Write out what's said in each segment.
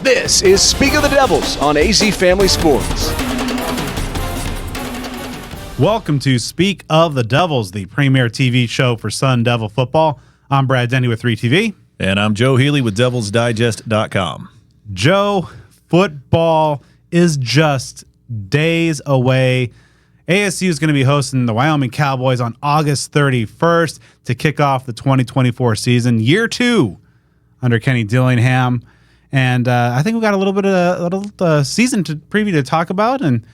This is Speak of the Devils on AZ Family Sports. Welcome to Speak of the Devils, the premier TV show for Sun Devil football. I'm Brad Denny with 3TV. And I'm Joe Healey with DevilsDigest.com. Joe, football is just days away. ASU is going to be hosting the Wyoming Cowboys on August 31st to kick off the 2024 season, year 2 under Kenny Dillingham. And I think we got a little season to preview to talk about, and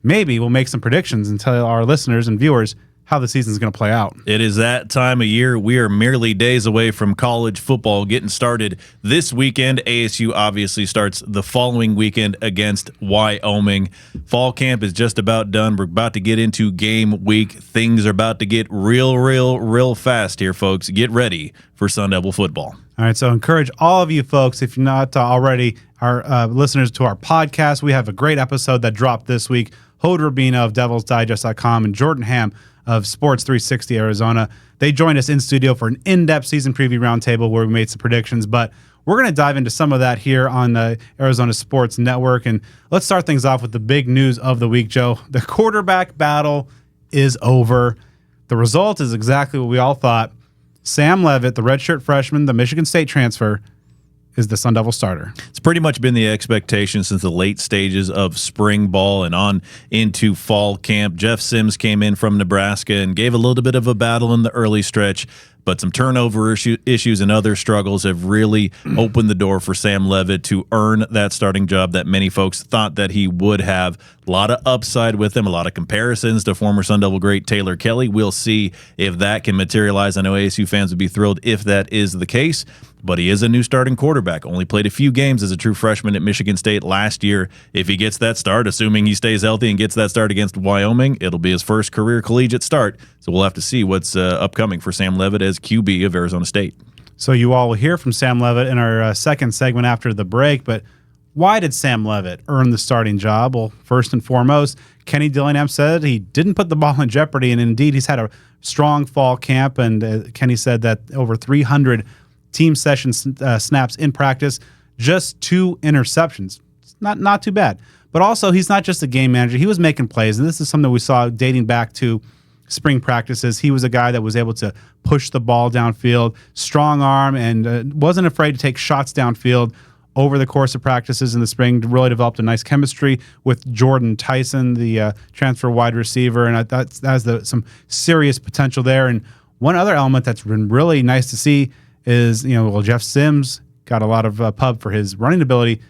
maybe we'll make some predictions and tell our listeners and viewers how the season is going to play out. It is that time of year. We are merely days away from college football getting started this weekend. ASU obviously starts the following weekend against Wyoming. Fall camp is just about done. We're about to get into game week. Things are about to get real fast here, folks. Get ready for Sun Devil football. All right, so encourage all of you folks, if you're not already our listeners to our podcast, we have a great episode that dropped this week. Hode Rubino of DevilsDigest.com and Jordan Ham of Sports 360 Arizona. They joined us in studio for an in-depth season preview roundtable where we made some predictions, but we're going to dive into some of that here on the Arizona Sports Network. And let's start things off with the big news of the week, Joe. The quarterback battle is over. The result is exactly what we all thought. Sam Leavitt, the redshirt freshman, the Michigan State transfer, is the Sun Devil starter. It's pretty much been the expectation since the late stages of spring ball and on into fall camp. Jeff Sims came in from Nebraska and gave a little bit of a battle in the early stretch, but some turnover issues and other struggles have really opened the door for Sam Leavitt to earn that starting job that many folks thought that he would have. A lot of upside with him, a lot of comparisons to former Sun Devil great Taylor Kelly. We'll see if that can materialize. I know ASU fans would be thrilled if that is the case, but he is a new starting quarterback. Only played a few games as a true freshman at Michigan State last year. If he gets that start, assuming he stays healthy and gets that start against Wyoming, it'll be his first career collegiate start. So we'll have to see what's upcoming for Sam Leavitt as QB of Arizona State. So you all will hear from Sam Leavitt in our second segment after the break, but why did Sam Leavitt earn the starting job? Well, first and foremost, Kenny Dillingham said he didn't put the ball in jeopardy, and indeed he's had a strong fall camp, and Kenny said that over 300 team session snaps in practice, just 2 interceptions. It's not too bad. But also, he's not just a game manager. He was making plays, and this is something we saw dating back to spring practices. He was a guy that was able to push the ball downfield, strong arm, and wasn't afraid to take shots downfield over the course of practices in the spring. Really developed a nice chemistry with Jordan Tyson, the transfer wide receiver, and that has some serious potential there. And one other element that's been really nice to see is, Jeff Sims got a lot of pub for his running ability.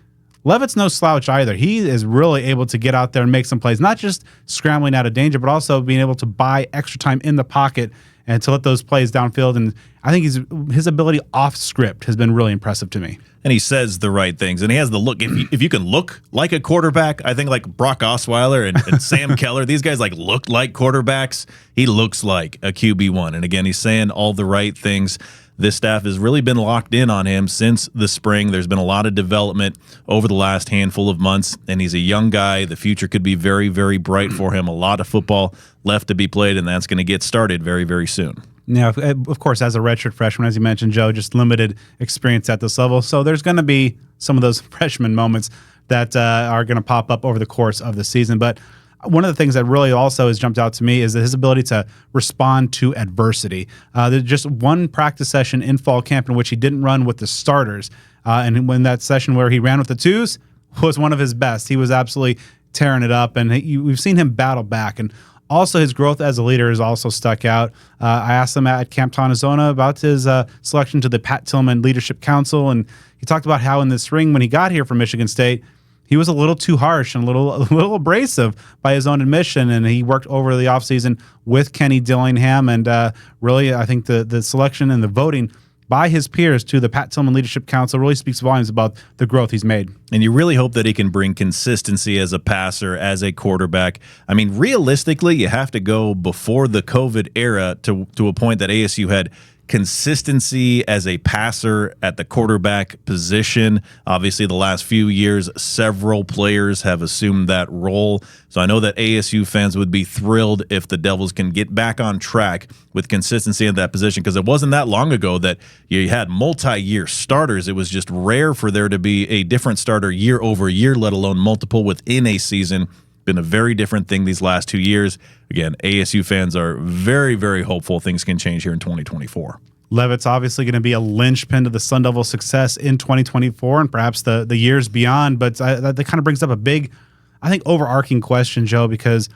Leavitt's no slouch either. He is really able to get out there and make some plays, not just scrambling out of danger, but also being able to buy extra time in the pocket and to let those plays downfield. And I think his ability off script has been really impressive to me. And he says the right things, and he has the look. If you can look like a quarterback, I think like Brock Osweiler and Sam Keller, these guys look like quarterbacks. He looks like a QB1. And again, he's saying all the right things. This staff has really been locked in on him since the spring. There's been a lot of development over the last handful of months, and he's a young guy. The future could be very, very bright for him. A lot of football left to be played, and that's going to get started very, very soon. Now, of course, as a redshirt freshman, as you mentioned, Joe, just limited experience at this level. So there's going to be some of those freshman moments that are going to pop up over the course of the season. But one of the things that really also has jumped out to me is his ability to respond to adversity. There's just one practice session in fall camp in which he didn't run with the starters. And when that session where he ran with the twos was one of his best. He was absolutely tearing it up, and we've seen him battle back. And also, his growth as a leader has also stuck out. I asked him at Camp Tonizona about his selection to the Pat Tillman Leadership Council, and he talked about how in the spring when he got here from Michigan State, he was a little too harsh and a little abrasive by his own admission, and he worked over the offseason with Kenny Dillingham, and really I think the selection and the voting by his peers to the Pat Tillman Leadership Council really speaks volumes about the growth he's made. And you really hope that he can bring consistency as a passer, as a quarterback. I mean, realistically, you have to go before the COVID era to a point that ASU had consistency as a passer at the quarterback position. Obviously, the last few years, several players have assumed that role. So I know that ASU fans would be thrilled if the Devils can get back on track with consistency in that position, because it wasn't that long ago that you had multi-year starters. It was just rare for there to be a different starter year over year, let alone multiple within a season. Been a very different thing these last 2 years. Again, ASU fans are very, very hopeful things can change here in 2024. Levitt's obviously going to be a linchpin to the Sun Devil success in 2024 and perhaps the years beyond. But that kind of brings up a big, I think, overarching question, Joe, because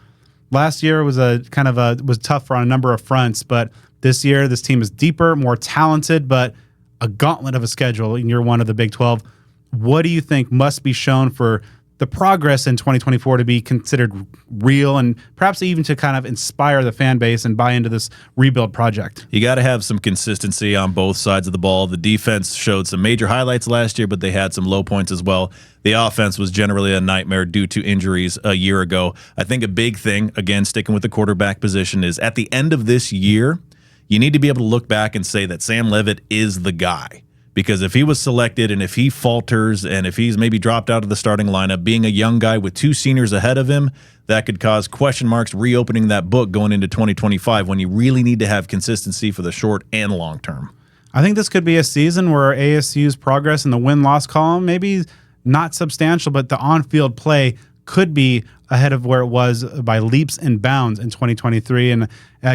last year was was tough on a number of fronts. But this year, this team is deeper, more talented, but a gauntlet of a schedule in year one of the Big 12. What do you think must be shown for the progress in 2024 to be considered real and perhaps even to kind of inspire the fan base and buy into this rebuild project? You got to have some consistency on both sides of the ball. The defense showed some major highlights last year, but they had some low points as well. The offense was generally a nightmare due to injuries a year ago. I think a big thing, again, sticking with the quarterback position, is at the end of this year, you need to be able to look back and say that Sam Levitt is the guy. Because if he was selected and if he falters and if he's maybe dropped out of the starting lineup, being a young guy with 2 seniors ahead of him, that could cause question marks reopening that book going into 2025 when you really need to have consistency for the short and long term. I think this could be a season where ASU's progress in the win-loss column, maybe not substantial, but the on-field play could be ahead of where it was by leaps and bounds in 2023. And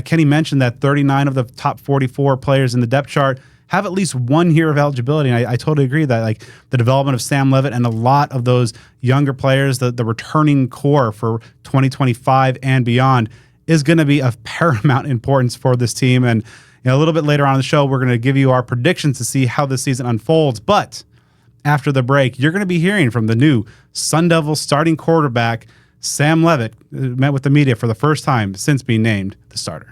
Kenny mentioned that 39 of the top 44 players in the depth chart have at least 1 year of eligibility. And I totally agree that like the development of Sam Levitt and a lot of those younger players, the returning core for 2025 and beyond is going to be of paramount importance for this team. And a little bit later on in the show, we're going to give you our predictions to see how this season unfolds. But after the break, you're going to be hearing from the new Sun Devils starting quarterback, Sam Levitt, who met with the media for the first time since being named the starter.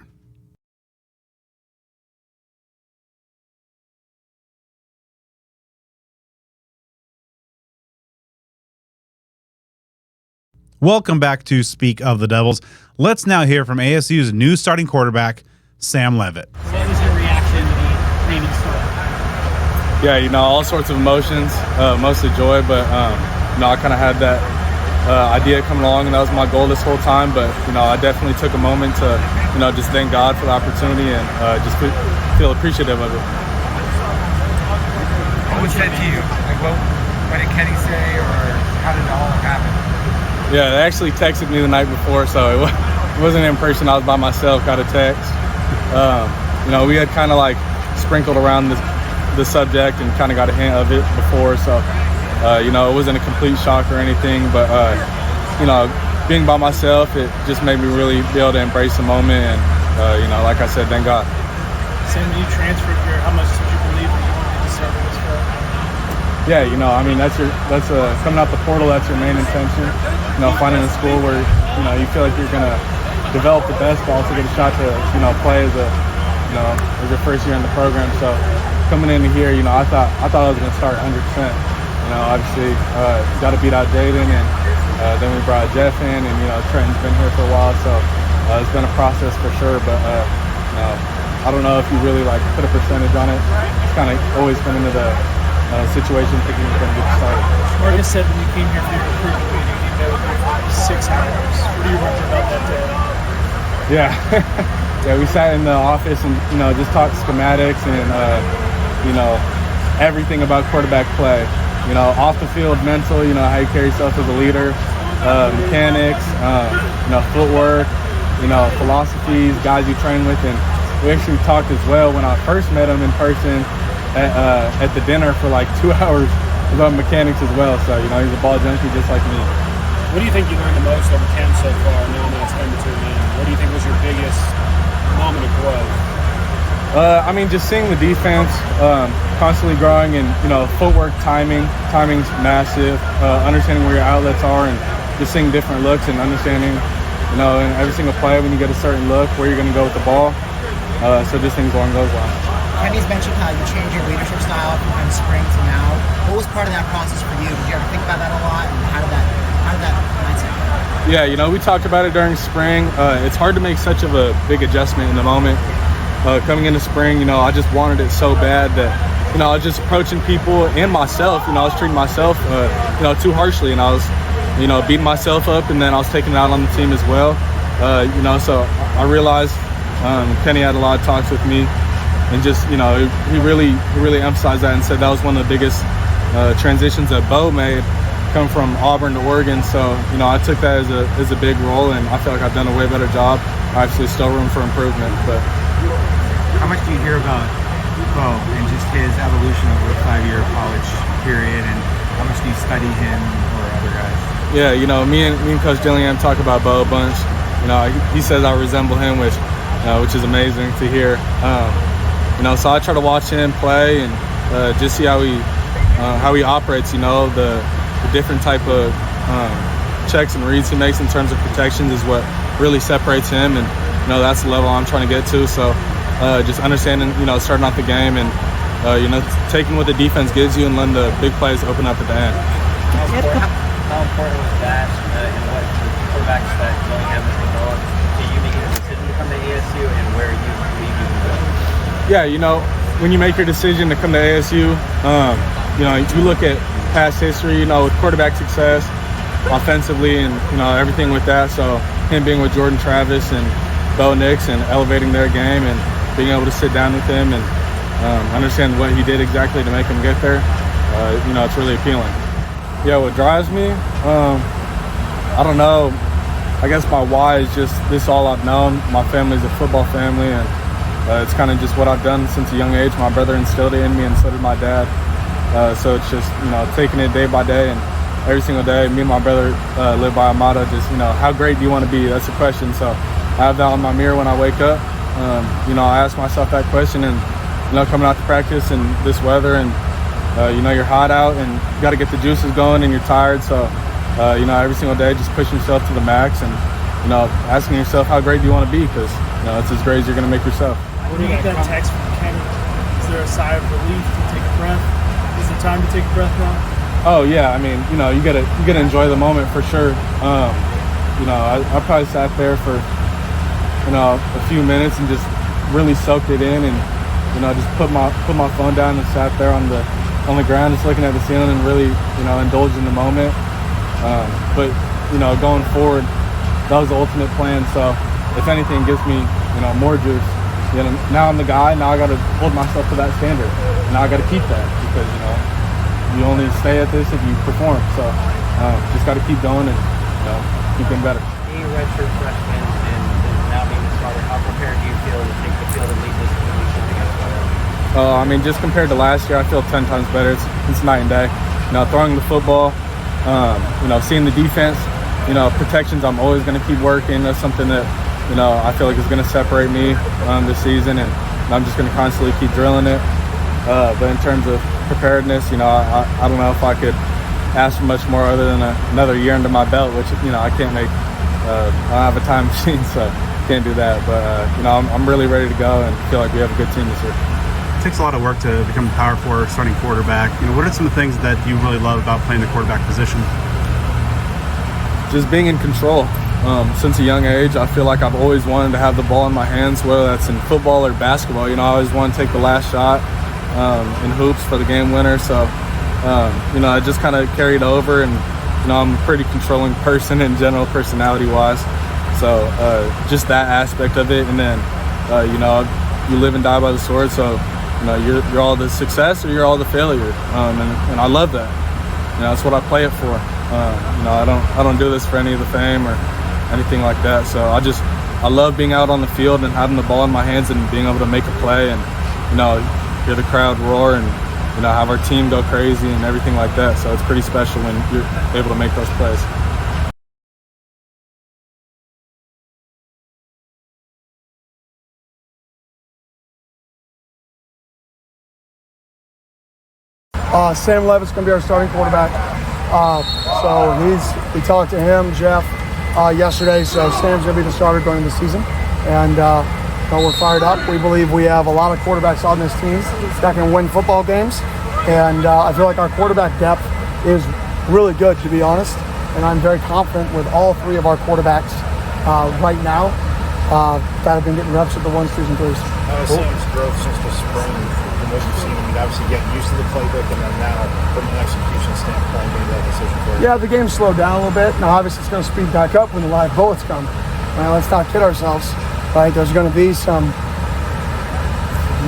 Welcome back to Speak of the Devils. Let's now hear from ASU's new starting quarterback, Sam Levitt. What was your reaction to the naming story? Yeah, all sorts of emotions, mostly joy, but, I kind of had that idea coming along, and that was my goal this whole time. But, I definitely took a moment to, just thank God for the opportunity and just feel appreciative of it. What was said to you? Like, what did Kenny say, or how did it all happen? Yeah, they actually texted me the night before, so it wasn't in person. I was by myself, got a text. We had kind of like sprinkled around the subject and kind of got a hint of it before, so it wasn't a complete shock or anything. But being by myself, it just made me really be able to embrace the moment. And like I said, thank God. Sam, when you transferred here, how much did you believe that you wanted to serve in this role? Yeah, that's coming out the portal. That's your main intention. Finding a school where you feel like you're gonna develop the best, but also get a shot to play as as your first year in the program. So coming into here, I thought I was gonna start 100%. Obviously got to beat out Jaden, and then we brought Jeff in, and Trenton's been here for a while, so it's been a process for sure. But I don't know if you really like put a percentage on it. It's kind of always come into the situation thinking you're going to get started. Marcus said when you came here for your recruitment meeting, you met with him for 6 hours. What do you remember about that day? Yeah. Yeah, we sat in the office and, just talked schematics and, everything about quarterback play. Off the field, mental, how you carry yourself as a leader, mechanics, footwork, philosophies, guys you train with. And we actually talked as well when I first met him in person at the dinner for like 2 hours about mechanics as well. So, he's a ball junkie just like me. What do you think you learned the most over camp so far, knowing that it's coming to an end? What do you think was your biggest moment of growth? Just seeing the defense constantly growing and, footwork, timing's massive, understanding where your outlets are and just seeing different looks and understanding, in every single play when you get a certain look, where you're going to go with the ball. So just things along those lines. Kenny's mentioned how you changed your leadership style from kind of spring to now. What was part of that process for you? Did you ever think about that a lot? And how did that mindset go? Yeah, we talked about it during spring. It's hard to make such of a big adjustment in the moment. coming into spring, you know, I just wanted it so bad that, you know, I was just approaching people and myself, you know, I was treating myself, you know, too harshly, and I was, you know, beating myself up, and then I was taking it out on the team as well. You know, so I realized Kenny had a lot of talks with me, and just, you know, he really emphasized that and said that was one of the biggest transitions that Bo made, come from Auburn to Oregon. So, you know, I took that as a big role, and I feel like I've done a way better job. Obviously, still room for improvement, but. How much do you hear about Bo and just his evolution over a 5-year college period, and how much do you study him or other guys? Yeah, you know, me and Coach Dillingham talk about Bo a bunch. You know, he says I resemble him, which is amazing to hear. You know, so I try to watch him play and just see how he operates. You know, the different type of checks and reads he makes in terms of protections is what really separates him, and you know, that's the level I'm trying to get to. So just understanding, you know, starting off the game and you know, taking what the defense gives you and letting the big plays open up at the end. How important was that and what the quarterbacks that Dillingham has developed to you making a decision to come to ASU, and where you believe you can go? Yeah, you know, when you make your decision to come to ASU, you know, you look at past history, you know, with quarterback success, offensively, and, you know, everything with that. So him being with Jordan Travis and Bo Nix and elevating their game and being able to sit down with him and understand what he did exactly to make him get there, you know, it's really appealing. Yeah, what drives me, I don't know. I guess my why is just this all I've known. My family's a football family, and it's kind of just what I've done since a young age. My brother instilled it in me, and so did my dad. So it's just, you know, taking it day by day, and every single day, me and my brother live by a motto, just, you know, how great do you want to be? That's the question. So I have that on my mirror when I wake up. You know, I ask myself that question, and, you know, coming out to practice in this weather, and, you know, you're hot out and you got to get the juices going and you're tired. So, you know, every single day, just pushing yourself to the max and, you know, asking yourself how great do you want to be, because, you know, it's as great as you're going to make yourself. When you get that text from Kenny, is there a sigh of relief to take a breath? Is it time to take a breath now? Oh yeah, I mean, you know, you gotta enjoy the moment for sure. You know, I probably sat there for, you know, a few minutes and just really soaked it in, and, you know, just put my phone down and sat there on the ground, just looking at the ceiling and really, you know, indulged in the moment. But, you know, going forward, that was the ultimate plan. So if anything, it gives me, you know, more juice. You know, now I'm the guy. Now I got to hold myself to that standard. Now I got to keep that, because, you know, you only stay at this if you perform. So just got to keep going and, you know, keep getting better. Being a redshirt freshman and now being the starter, how prepared do you feel to take the field and lead this team against Florida? I mean, just compared to last year, I feel 10 times better. It's night and day. You know, throwing the football, you know, seeing the defense, you know, protections, I'm always going to keep working. That's something that, you know, I feel like is going to separate me this season, and I'm just going to constantly keep drilling it. But in terms of preparedness, you know, I don't know if I could ask for much more other than another year under my belt, which, you know, I can't make. I don't have a time machine, so can't do that. But, you know, I'm really ready to go and feel like we have a good team this year. It takes a lot of work to become the Power 4 starting quarterback. You know, what are some of the things that you really love about playing the quarterback position? Just being in control. Since a young age, I feel like I've always wanted to have the ball in my hands, whether that's in football or basketball. You know, I always want to take the last shot in hoops for the game winner. So, you know, I just kind of carried over, and, you know, I'm a pretty controlling person in general, personality-wise. So just that aspect of it. And then, you know, you live and die by the sword. So, you know, you're all the success or you're all the failure. And I love that. You know, that's what I play it for. You know, I don't do this for any of the fame or anything like that. So I love being out on the field and having the ball in my hands and being able to make a play and, you know, hear the crowd roar and, you know, have our team go crazy and everything like that. So it's pretty special when you're able to make those plays. Sam Levitt's going to be our starting quarterback. So we talked to him, Jeff, yesterday. So Sam's going to be the starter going into the season. And we're fired up. We believe we have a lot of quarterbacks on this team that can win football games. And I feel like our quarterback depth is really good, to be honest. And I'm very confident with all three of our quarterbacks right now. that have been getting reps at the 1s, 2s, and 3s. How has Sam's growth since the spring, from what you've seen? I mean, obviously getting used to the playbook, and then now, from an execution standpoint, made that decision for you. Yeah, the game slowed down a little bit. Now, obviously, it's going to speed back up when the live bullets come. Right, let's not kid ourselves. Right, there's going to be some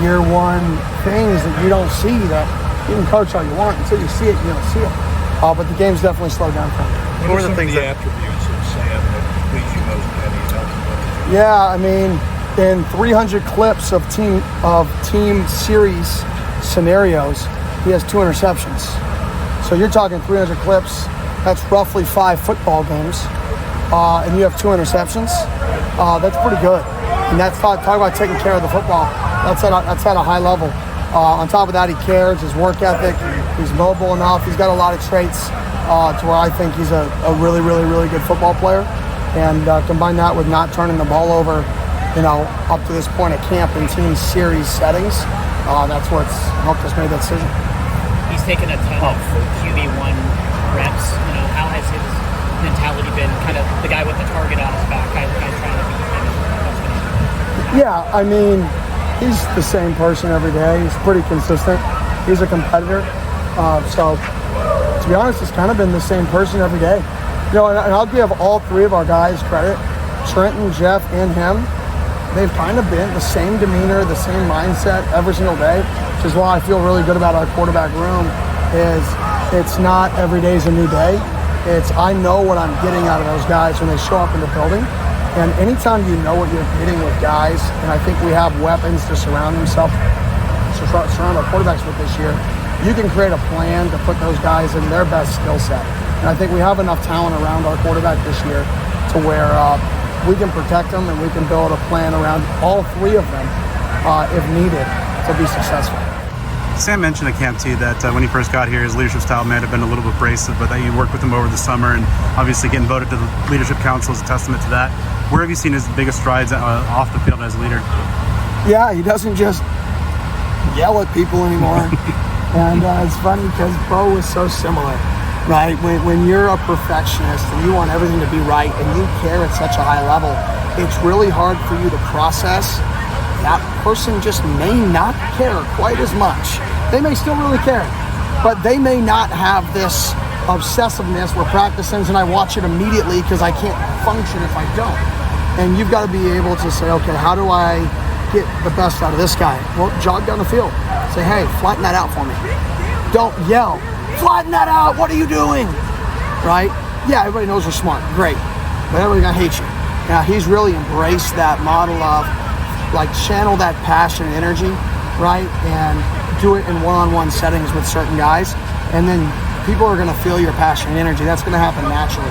year one things that you don't see that you can coach all you want. Until you see it, you don't see it. But the game's definitely slowed down for me. What are some of the attributes of Sam that please you most, Denny, and ultimately? Yeah, I mean, in 300 clips of team series scenarios, he has 2 interceptions. So you're talking 300 clips. That's roughly 5 football games, and you have 2 interceptions. That's pretty good. And that's talk about taking care of the football. That's at a high level. On top of that, he cares. His work ethic. He's mobile enough. He's got a lot of traits to where I think he's a really, really, really good football player. And combine that with not turning the ball over, up to this point at camp in team series settings, that's what's helped us make that decision. He's taken a ton of QB1 reps. How has his mentality been? Kind of the guy with the target on his back, guys trying to beat him. Yeah, I mean, he's the same person every day. He's pretty consistent. He's a competitor. So, to be honest, it's kind of been the same person every day. And I'll give all 3 of our guys credit, Trenton, Jeff, and him. They've kind of been the same demeanor, the same mindset every single day, which is why I feel really good about our quarterback room. It's not every day's a new day. It's I know what I'm getting out of those guys when they show up in the building. And anytime you know what you're getting with guys, and I think we have weapons to surround our quarterbacks with this year, you can create a plan to put those guys in their best skill set. And I think we have enough talent around our quarterback this year to where we can protect them and we can build a plan around all 3 of them if needed to be successful. Sam mentioned at Camp T that when he first got here, his leadership style may have been a little bit abrasive, but that you worked with him over the summer, and obviously getting voted to the Leadership Council is a testament to that. Where have you seen his biggest strides off the field as a leader? Yeah, he doesn't just yell at people anymore. And it's funny because Bo is so similar, right? When you're a perfectionist and you want everything to be right and you care at such a high level, it's really hard for you to process that person just may not care quite as much. They may still really care, but they may not have this obsessiveness where practice ends and I watch it immediately because I can't function if I don't. And you've got to be able to say, okay, how do I get the best out of this guy? Well, jog down the field. Say, hey, flatten that out for me. Don't yell, flatten that out, what are you doing? Right? Yeah, everybody knows we're smart, great. But everybody's gonna hate you. Now, he's really embraced that model of channel that passion and energy, right? And do it in one-on-one settings with certain guys. And then people are gonna feel your passion and energy. That's gonna happen naturally.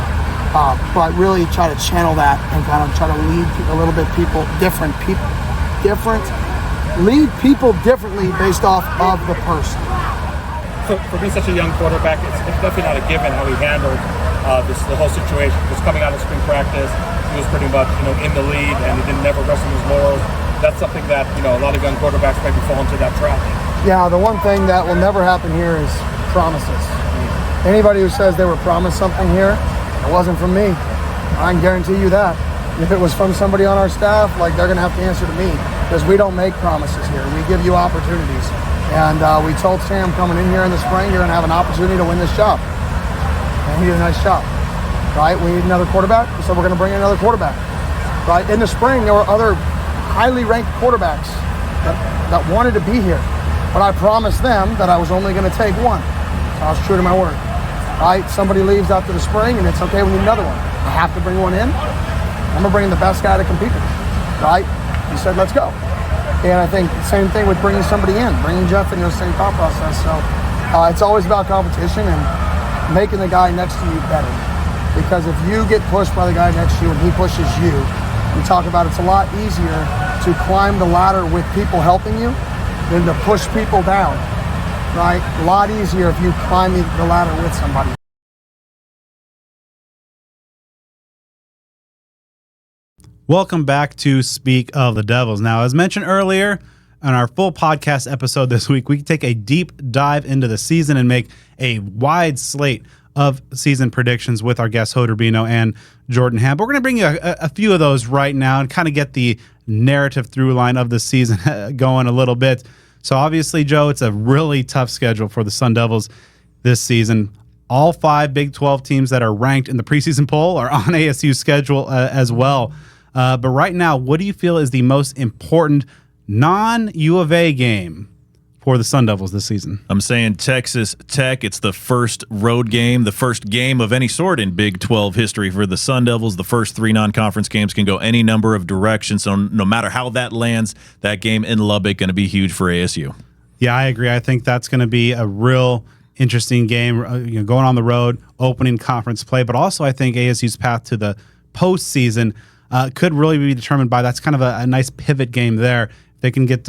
But really try to channel that and kind of try to lead a little bit lead people differently based off of the person. For being such a young quarterback, it's definitely not a given how he handled the whole situation. Because coming out of spring practice, he was pretty much in the lead and he didn't never rest on his laurels. That's something that a lot of young quarterbacks maybe fall into that trap. Yeah, the one thing that will never happen here is promises. Anybody who says they were promised something here, it wasn't from me. I can guarantee you that. If it was from somebody on our staff, they're going to have to answer to me because we don't make promises here. We give you opportunities. And we told Sam coming in here in the spring, you're going to have an opportunity to win this job. And he did a nice job, right? We need another quarterback, so we're going to bring in another quarterback, right? In the spring, there were other highly ranked quarterbacks that wanted to be here. But I promised them that I was only going to take one. So I was true to my word. Right? Somebody leaves after the spring and it's okay, we need another one. I have to bring one in. I'm going to bring the best guy to compete with me. Right? He said, let's go. And I think the same thing with bringing somebody in, bringing Jeff into the same thought process. So it's always about competition and making the guy next to you better. Because if you get pushed by the guy next to you and he pushes you, we talk about it's a lot easier to climb the ladder with people helping you than to push people down, right? A lot easier if you climb the ladder with somebody. Welcome back to Speak of the Devils. Now, as mentioned earlier, on our full podcast episode this week, we take a deep dive into the season and make a wide slate of season predictions with our guests Hoder Bino and Jordan Ham. But we're going to bring you a few of those right now and kind of get the narrative through line of the season going a little bit. So obviously, Joe, it's a really tough schedule for the Sun Devils this season. All 5 Big 12 teams that are ranked in the preseason poll are on ASU's schedule as well. But right now, what do you feel is the most important non-U of A game for the Sun Devils this season? I'm saying Texas Tech. It's the first road game, the first game of any sort in Big 12 history for the Sun Devils. The first 3 non-conference games can go any number of directions. So no matter how that lands, that game in Lubbock going to be huge for ASU. Yeah, I agree. I think that's going to be a real interesting game, going on the road, opening conference play. But also I think ASU's path to the postseason could really be determined by that's kind of a nice pivot game there. They can get,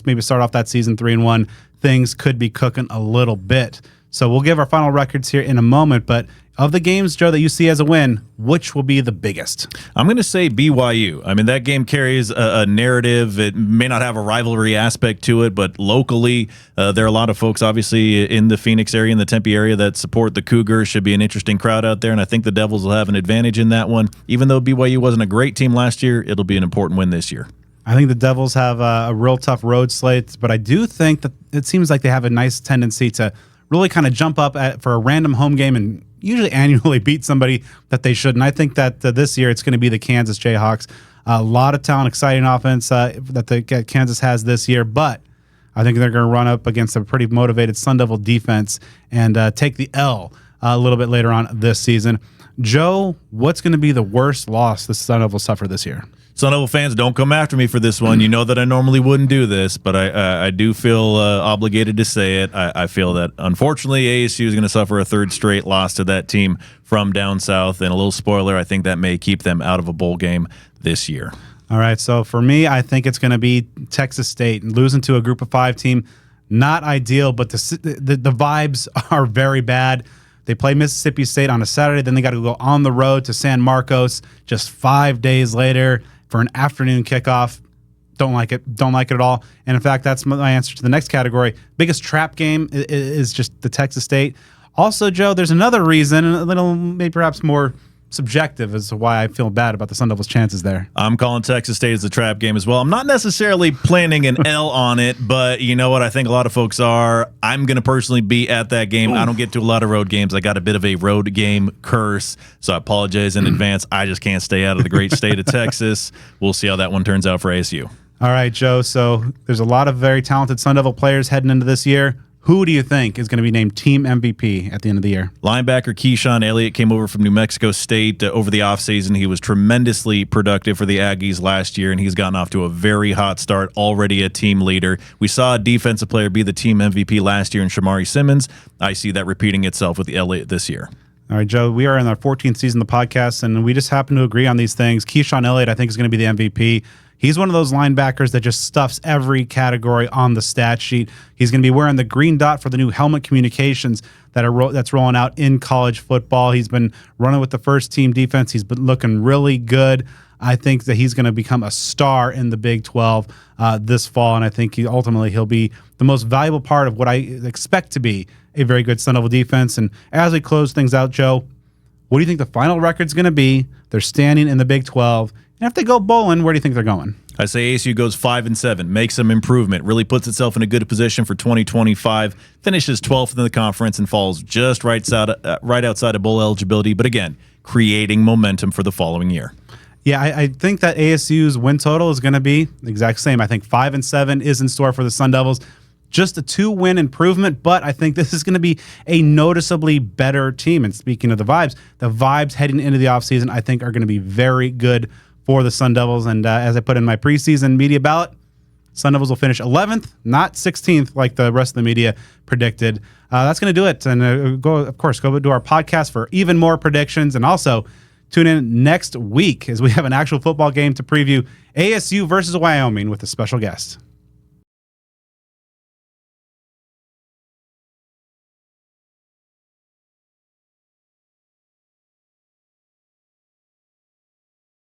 maybe start off that season 3-1. Things could be cooking a little bit. So we'll give our final records here in a moment. But of the games, Joe, that you see as a win, which will be the biggest? I'm going to say BYU. I mean, that game carries a narrative. It may not have a rivalry aspect to it, but locally, there are a lot of folks, obviously, in the Phoenix area and the Tempe area that support the Cougars. Should be an interesting crowd out there, and I think the Devils will have an advantage in that one. Even though BYU wasn't a great team last year, it'll be an important win this year. I think the Devils have a real tough road slate, but I do think that it seems like they have a nice tendency to really kind of jump up for a random home game and usually annually beat somebody that they shouldn't. I think that this year it's going to be the Kansas Jayhawks. A lot of talent, exciting offense that Kansas has this year, but I think they're going to run up against a pretty motivated Sun Devil defense and take the L a little bit later on this season. Joe, what's going to be the worst loss the Sun Devils suffer this year? Sun Devil fans, don't come after me for this one. You know that I normally wouldn't do this, but I do feel obligated to say it. I feel that, unfortunately, ASU is going to suffer a 3rd straight loss to that team from down south. And a little spoiler, I think that may keep them out of a bowl game this year. All right, so for me, I think it's going to be Texas State. Losing to a Group of 5 team, not ideal, but the vibes are very bad. They play Mississippi State on a Saturday, then they got to go on the road to San Marcos just 5 days later for an afternoon kickoff. Don't like it. Don't like it at all. And in fact, that's my answer to the next category. Biggest trap game is just the Texas State. Also, Joe, there's another reason, a little maybe perhaps more subjective as to why I feel bad about the Sun Devils' chances there. I'm calling Texas State as the trap game as well. I'm not necessarily planning an L on it, but you know what? I think a lot of folks are. I'm going to personally be at that game. I don't get to a lot of road games. I got a bit of a road game curse, so I apologize in advance. I just can't stay out of the great state of Texas. We'll see how that one turns out for ASU. All right, Joe. So there's a lot of very talented Sun Devil players heading into this year. Who do you think is going to be named team MVP at the end of the year? Linebacker Keyshawn Elliott came over from New Mexico State over the offseason. He was tremendously productive for the Aggies last year, and he's gotten off to a very hot start, already a team leader. We saw a defensive player be the team MVP last year in Shamari Simmons. I see that repeating itself with Elliott this year. All right, Joe, we are in our 14th season of the podcast, and we just happen to agree on these things. Keyshawn Elliott, I think, is going to be the MVP. He's one of those linebackers that just stuffs every category on the stat sheet. He's going to be wearing the green dot for the new helmet communications that's rolling out in college football. He's been running with the first team defense. He's been looking really good. I think that he's going to become a star in the Big 12 this fall, and I think ultimately he'll be the most valuable part of what I expect to be a very good Sun Devil defense. And as we close things out, Joe, what do you think the final record's going to be? They're standing in the Big 12. And if they go bowling, where do you think they're going? I say ASU goes 5-7, makes some improvement, really puts itself in a good position for 2025, finishes 12th in the conference, and falls just right outside of bowl eligibility. But again, creating momentum for the following year. Yeah, I think that ASU's win total is going to be the exact same. I think 5-7 is in store for the Sun Devils. Just a 2-win improvement, but I think this is going to be a noticeably better team. And speaking of the vibes heading into the offseason, I think are going to be very good for the Sun Devils. And as I put in my preseason media ballot, Sun Devils will finish 11th, not 16th like the rest of the media predicted. That's going to do it. And go to our podcast for even more predictions. And also tune in next week as we have an actual football game to preview ASU versus Wyoming with a special guest.